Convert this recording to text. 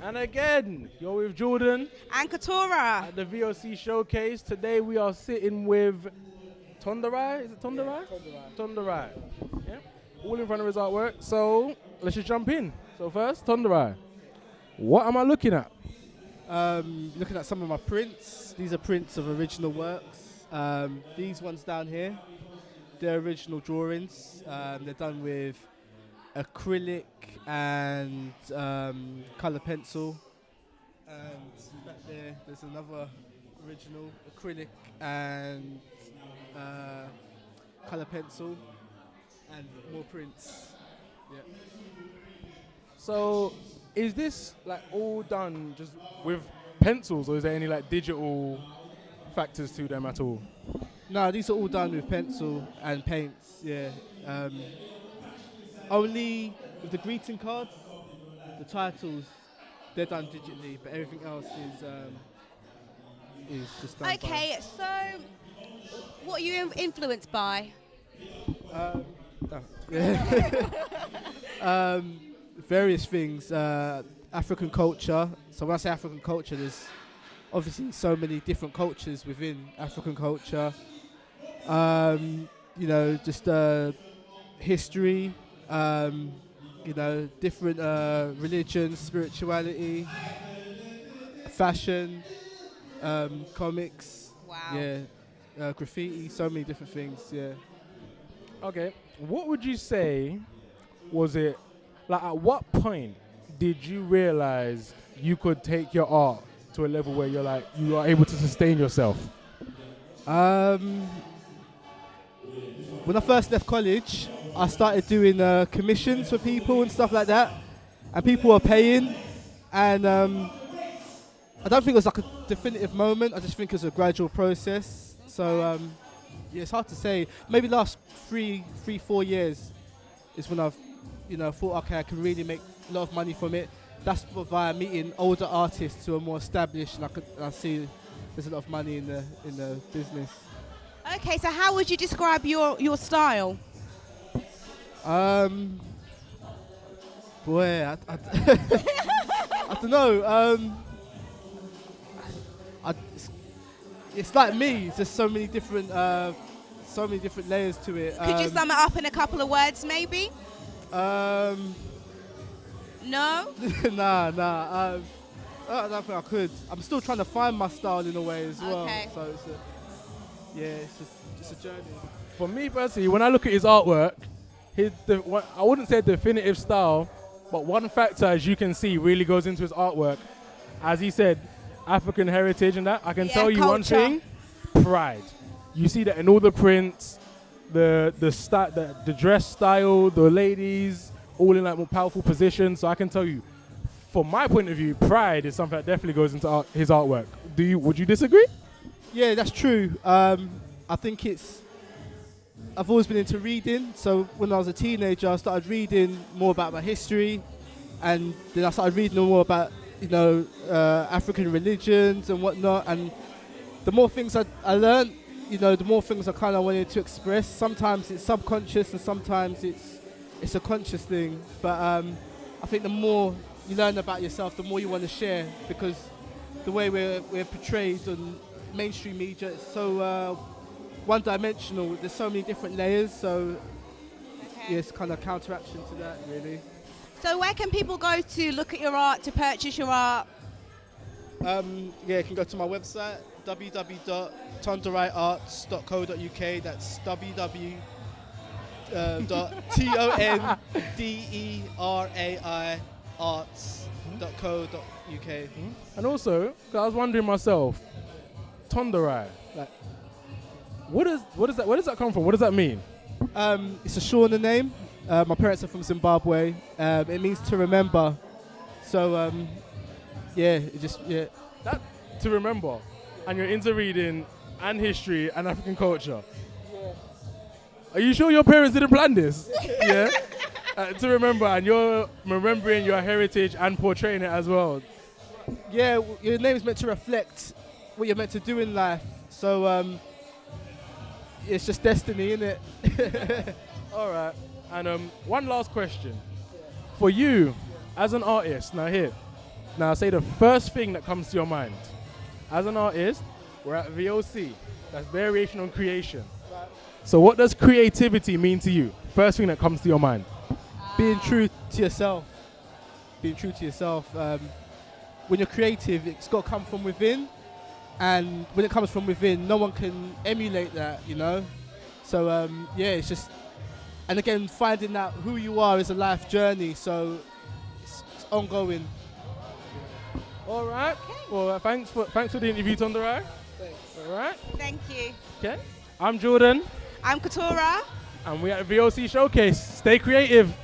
And again, you're with Jordon And Ketorah. at the VOC showcase. Today we are sitting with Tonderai. Is it Tonderai? Yeah, Tonderai. Yeah. All in front of his artwork. So let's just jump in. So first, Tonderai. What am I looking at? Looking at some of my prints. These are prints of original works. These ones down here, they're original drawings. They're done with acrylic and colour pencil. And back there's another original acrylic and colour pencil and more prints. Yeah. So is this like all done just with pencils, or is there any like digital factors to them at all? No, these are all done with pencil and paints. Yeah. Only with the greeting cards, the titles, they're done digitally, but everything else is just done. Okay, so what are you influenced by? Various things. African culture. So when I say African culture, there's obviously so many different cultures within African culture. Just history. Different religions, spirituality, fashion, comics. Wow. Yeah, graffiti. So many different things. Yeah. Okay. What would you say was it, like at what point did you realize you could take your art to a level where you are able to sustain yourself? When I first left college, I started doing commissions for people and stuff like that, and people were paying, and I don't think it was like a definitive moment. I just think it's a gradual process. So it's hard to say. Maybe last 3-4 years is when I've thought, okay, I can really make a lot of money from it. That's via meeting older artists who are more established, and I see there's a lot of money in the business. Okay, so how would you describe your style? Boy, I don't know. It's like me. It's just so many different layers to it. Could you sum it up in a couple of words, maybe? No? Nah. I don't think I could. I'm still trying to find my style in a way as well. Okay. So it's a journey. For me personally, when I look at his artwork, I wouldn't say definitive style, but one factor, as you can see, really goes into his artwork. As he said, African heritage and that. I can tell you one thing: pride. You see that in all the prints, the dress style, the ladies, all in like more powerful positions. So I can tell you, from my point of view, pride is something that definitely goes into his artwork. Would you disagree? Yeah, that's true. I think I've always been into reading. So when I was a teenager, I started reading more about my history, and then I started reading more about African religions and whatnot. And the more things I learned, the more things I kind of wanted to express. Sometimes it's subconscious, and sometimes it's a conscious thing. But I think the more you learn about yourself, the more you want to share, because the way we're portrayed on mainstream media is so one-dimensional. There's so many different layers, so it's kind of counteraction to that, really. So where can people go to look at your art, to purchase your art? You can go to my website, www.tonderaiarts.co.uk. That's www.tonderai arts.co.uk. And also, 'cause I was wondering myself, Tonderai, like, what does that come from? What does that mean? It's a Shona name. My parents are from Zimbabwe. It means to remember. So That to remember, and you're into reading and history and African culture. Yeah. Are you sure your parents didn't plan this? Yeah. To remember, and you're remembering your heritage and portraying it as well. Yeah, your name is meant to reflect what you're meant to do in life. So it's just destiny, isn't it? All right. And one last question. For you, as an artist, now here, Now say the first thing that comes to your mind. As an artist, we're at VOC. That's variation on creation. So what does creativity mean to you? First thing that comes to your mind. Being true to yourself. Being true to yourself. When you're creative, it's got to come from within. And when it comes from within, no one can emulate that, you know? So, yeah, it's just... And again, finding out who you are is a life journey, so it's ongoing. All right. Well, thanks for the interview, Tonderai. Thanks. All right. Thank you. Okay. I'm Jordan, I'm Ketorah. and we're at VOC Showcase. Stay creative.